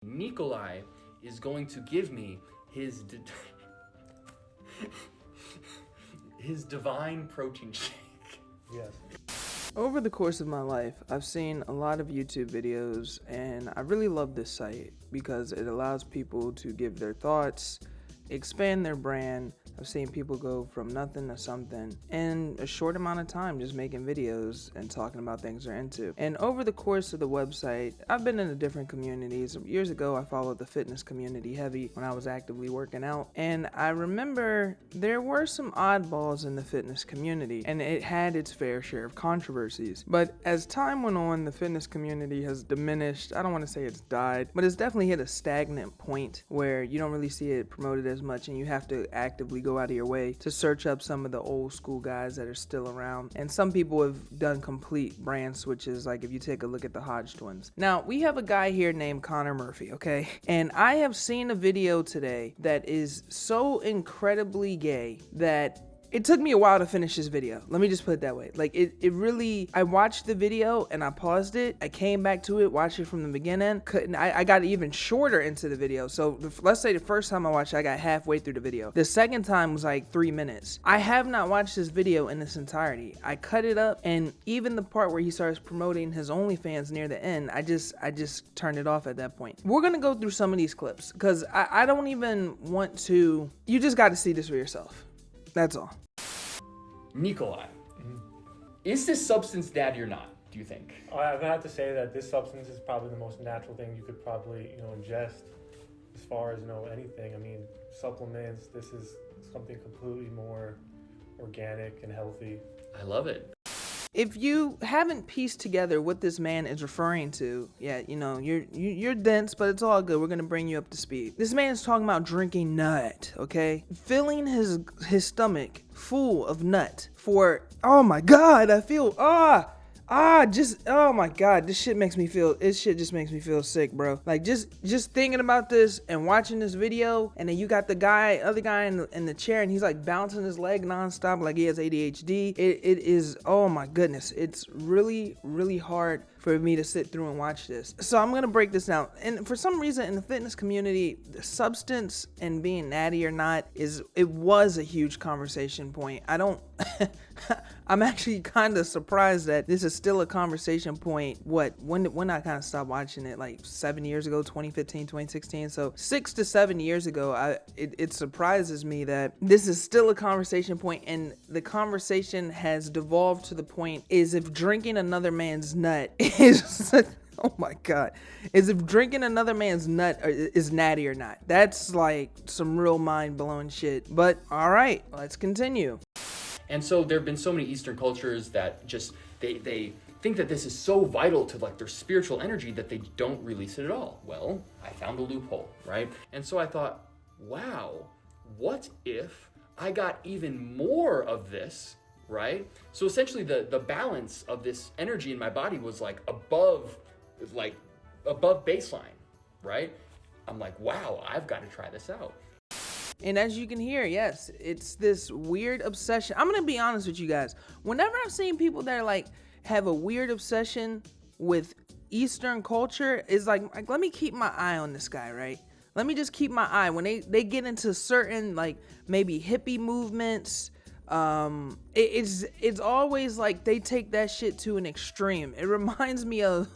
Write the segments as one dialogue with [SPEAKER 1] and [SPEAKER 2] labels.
[SPEAKER 1] Nicoli is going to give me his his divine protein shake.
[SPEAKER 2] Yes.
[SPEAKER 3] Over the course of my life, I've seen a lot of YouTube videos, and I really love this site because it allows people to give their thoughts, expand their brand. I've seen people go from nothing to something in a short amount of time, just making videos and talking about things they're into. And over the course of the website, I've been in different communities. Years ago, I followed the fitness community heavy when I was actively working out. And I remember there were some oddballs in the fitness community, and it had its fair share of controversies. But as time went on, the fitness community has diminished. I don't want to say it's died, but it's definitely hit a stagnant point where you don't really see it promoted as much, and you have to actively go out of your way to search up some of the old school guys that are still around. And some people have done complete brand switches, like if you take a look at the Hodge twins. Now, we have a guy here named Connor Murphy, okay? And I have seen a video today that is so incredibly gay that it took me a while to finish this video. Let me just put it that way. Like, it really, I watched the video and I paused it. I came back to it, watched it from the beginning. I got even shorter into the video. So let's say the first time I watched it, I got halfway through the video. The second time was like 3 minutes. I have not watched this video in its entirety. I cut it up, and even the part where he starts promoting his OnlyFans near the end, I just turned it off at that point. We're gonna go through some of these clips because I don't even want to, you just got to see this for yourself. That's all.
[SPEAKER 1] Nicoli, is this substance daddy or not, do you think?
[SPEAKER 2] I would have to say that this substance is probably the most natural thing you could probably, ingest as far as, anything. I mean, supplements, this is something completely more organic and healthy.
[SPEAKER 1] I love it.
[SPEAKER 3] If you haven't pieced together what this man is referring to, yeah, you're dense, but it's all good. We're gonna bring you up to speed. This man is talking about drinking nut, okay? Filling his stomach full of nut for, oh my God, I feel, oh my God, this shit just makes me feel sick, bro. Like, just thinking about this and watching this video, and then you got the other guy in the chair, and he's like bouncing his leg nonstop like he has ADHD. It is, oh my goodness, it's really, really hard for me to sit through and watch this. So I'm gonna break this down. And for some reason in the fitness community, the substance and being natty or not was a huge conversation point. I'm actually kind of surprised that this is still a conversation point. When I kind of stopped watching it, like 7 years ago, 2015, 2016. So 6 to 7 years ago, it surprises me that this is still a conversation point, and the conversation has devolved to the point is if drinking another man's nut is oh my God, is if drinking another man's nut is natty or not. That's like some real mind-blowing shit. But all right, let's continue.
[SPEAKER 1] And so there have been so many Eastern cultures that just, they think that this is so vital to like their spiritual energy that they don't release it at all. Well, I found a loophole, right? And so I thought, wow, what if I got even more of this, right? So essentially the balance of this energy in my body was like above baseline, right? I'm like, wow, I've got to try this out.
[SPEAKER 3] And as you can hear, yes, it's this weird obsession. I'm gonna be honest with you guys. Whenever I've seen people that like have a weird obsession with Eastern culture, is like let me keep my eye on this guy, right? Let me just keep my eye. When they get into certain like maybe hippie movements, it's always like they take that shit to an extreme. It reminds me of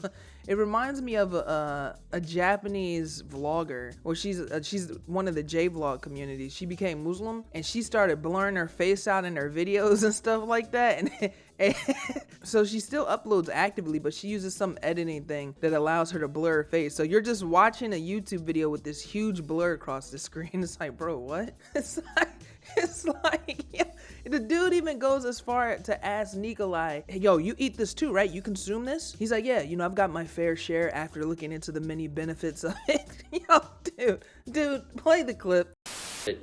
[SPEAKER 3] a Japanese vlogger. Well, she's one of the J-vlog communities. She became Muslim, and she started blurring her face out in her videos and stuff like that. And so she still uploads actively, but she uses some editing thing that allows her to blur her face. So you're just watching a YouTube video with this huge blur across the screen. It's like, bro, what? It's like, yeah. The dude even goes as far to ask Nicoli, hey, yo, you eat this too, right? You consume this? He's like, yeah, I've got my fair share after looking into the many benefits of it. Yo, dude, play the clip.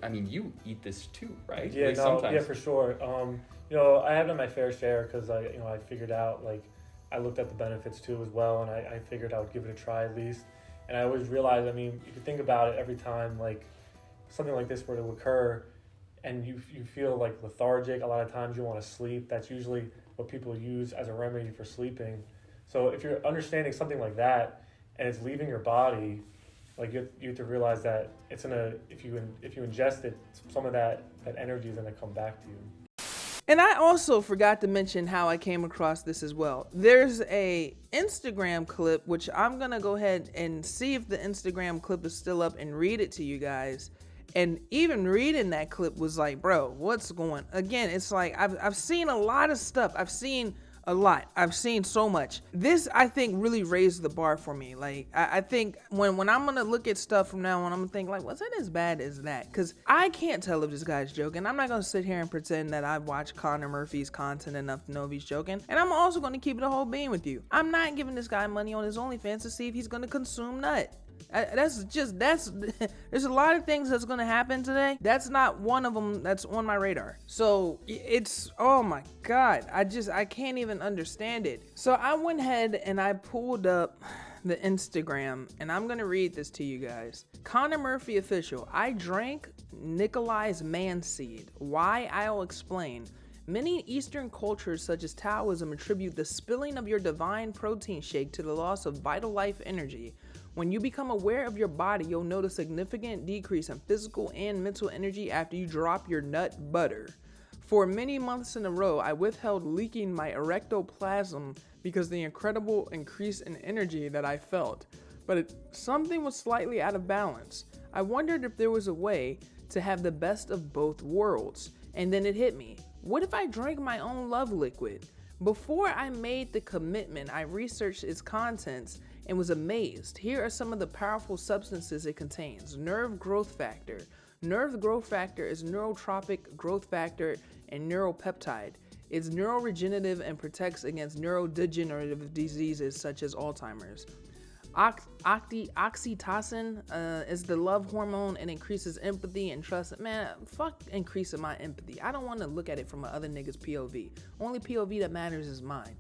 [SPEAKER 1] I mean, you eat this too, right?
[SPEAKER 2] Yeah,
[SPEAKER 1] like
[SPEAKER 2] yeah, for sure. I have done my fair share because I figured out, like, I looked at the benefits too as well, and I figured I would give it a try at least. And I always realized, I mean, if you think about it, every time like something like this were to occur, and you feel like lethargic, a lot of times you want to sleep. That's usually what people use as a remedy for sleeping. So if you're understanding something like that and it's leaving your body, like you have to realize that it's if you ingest it, some of that energy is gonna come back to you.
[SPEAKER 3] And I also forgot to mention how I came across this as well. There's a Instagram clip, which I'm gonna go ahead and see if the Instagram clip is still up and read it to you guys. And even reading that clip was like, bro, what's going? Again, it's like I've seen a lot of stuff. I've seen a lot. I've seen so much. This, I think, really raised the bar for me. Like, I think when I'm gonna look at stuff from now on, I'm gonna think like, was it as bad as that? Because I can't tell if this guy's joking. I'm not gonna sit here and pretend that I've watched Connor Murphy's content enough to know if he's joking. And I'm also gonna keep it a whole bean with you. I'm not giving this guy money on his OnlyFans to see if he's gonna consume nut. There's a lot of things that's gonna happen today. That's not one of them that's on my radar. So it's, oh my God, I can't even understand it. So I went ahead and I pulled up the Instagram, and I'm gonna read this to you guys. Connor Murphy official, I drank Nicoli's man seed. Why? I'll explain. Many Eastern cultures such as Taoism attribute the spilling of your divine protein shake to the loss of vital life energy. When you become aware of your body, you'll notice a significant decrease in physical and mental energy after you drop your nut butter. For many months in a row, I withheld leaking my erectoplasm because the incredible increase in energy that I felt. But something was slightly out of balance. I wondered if there was a way to have the best of both worlds. And then it hit me. What if I drank my own love liquid? Before I made the commitment, I researched its contents and was amazed. Here are some of the powerful substances it contains. Nerve growth factor. Nerve growth factor is neurotropic growth factor and neuropeptide. It's neuroregenerative and protects against neurodegenerative diseases such as Alzheimer's. Oxytocin is the love hormone and increases empathy and trust. Man, fuck increasing my empathy. I don't want to look at it from another nigga's POV. Only POV that matters is mine.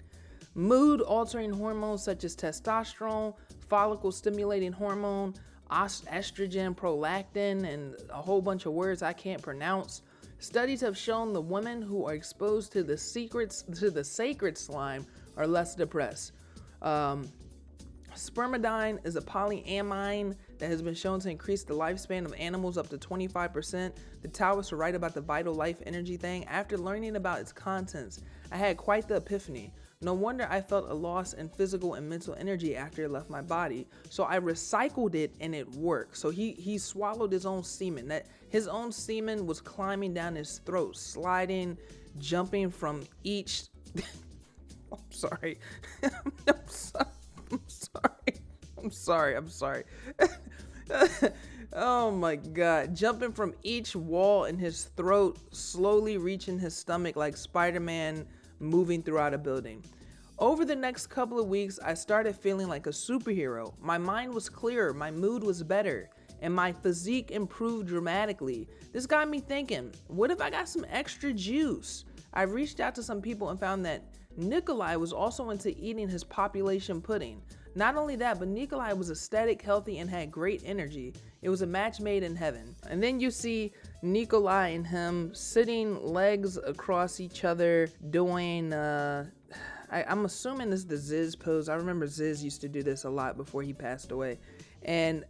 [SPEAKER 3] Mood altering hormones such as testosterone, follicle stimulating hormone, estrogen, prolactin, and a whole bunch of words I can't pronounce. Studies have shown the women who are exposed to the sacred slime are less depressed. Spermidine is a polyamine that has been shown to increase the lifespan of animals up to 25%. The Taoists are right about the vital life energy thing. After learning about its contents, I had quite the epiphany. No wonder I felt a loss in physical and mental energy after it left my body. So I recycled it and it worked. So he swallowed his own semen. That his own semen was climbing down his throat, sliding, jumping from each. I'm sorry. I'm sorry. Oh my God. Jumping from each wall in his throat, slowly reaching his stomach like Spider-Man moving throughout a building. Over the next couple of weeks, I started feeling like a superhero. My mind was clearer, my mood was better, and my physique improved dramatically. This got me thinking, what if I got some extra juice? I reached out to some people and found that Nicoli was also into eating his population pudding. Not only that, but Nicoli was aesthetic, healthy, and had great energy. It was a match made in heaven. And then you see Nicoli and him sitting legs across each other doing, I'm assuming this is the Ziz pose. I remember Ziz used to do this a lot before he passed away. And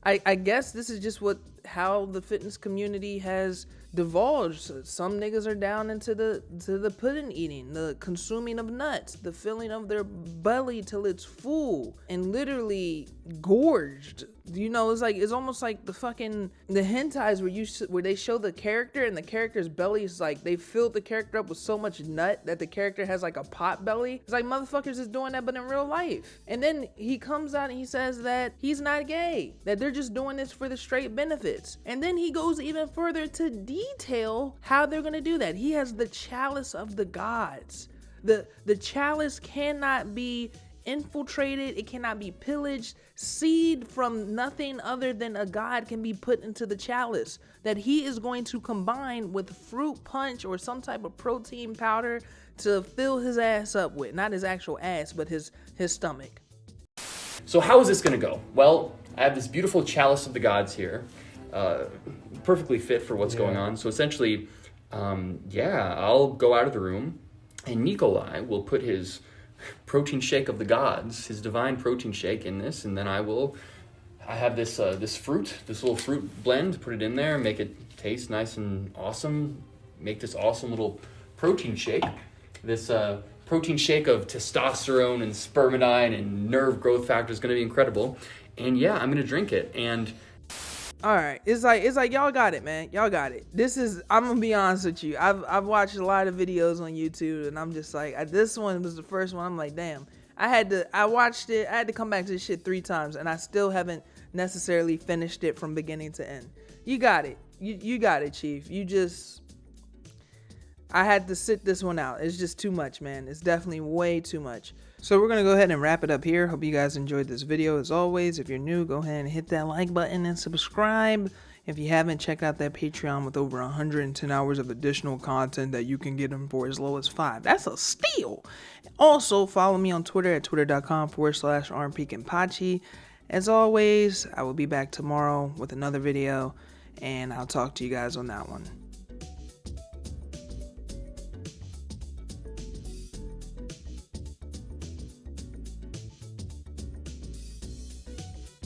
[SPEAKER 3] I guess this is just how the fitness community has divulged. Some niggas are down into the pudding eating, the consuming of nuts, the filling of their belly till it's full and literally gorged. You know, it's almost like the hentais where they show the character and the character's belly is like they filled the character up with so much nut that the character has like a pot belly. It's like motherfuckers is doing that but in real life. And then he comes out and he says that he's not gay, that they're just doing this for the straight benefits. And then he goes even further to detail how they're gonna do that. He has the chalice of the gods. The chalice cannot be infiltrated, it cannot be pillaged. Seed from nothing other than a god can be put into the chalice that he is going to combine with fruit punch or some type of protein powder to fill his ass up with. Not his actual ass, but his stomach.
[SPEAKER 1] So how is this gonna go? Well, I have this beautiful chalice of the gods here, perfectly fit for what's going on. So essentially, I'll go out of the room and Nicoli will put his protein shake of the gods, his divine protein shake in this, and then I will I have this this little fruit blend, put it in there, make it taste nice and awesome, make this awesome little protein shake. This protein shake of testosterone and spermidine and nerve growth factor is going to be incredible. And yeah, I'm going to drink it. And
[SPEAKER 3] all right, it's like y'all got it, man. Y'all got it. I'm gonna be honest with you. I've watched a lot of videos on YouTube, and I'm just like, this one was the first one. I'm like, damn. I watched it. I had to come back to this shit 3 times, and I still haven't necessarily finished it from beginning to end. You got it. You got it, Chief. I had to sit this one out. It's just too much, man. It's definitely way too much. So we're going to go ahead and wrap it up here. Hope you guys enjoyed this video. As always, if you're new, go ahead and hit that like button and subscribe. If you haven't, check out that Patreon with over 110 hours of additional content that you can get them for as low as $5. That's a steal. Also, follow me on Twitter at twitter.com/RMPKenpachi. As always, I will be back tomorrow with another video, and I'll talk to you guys on that one.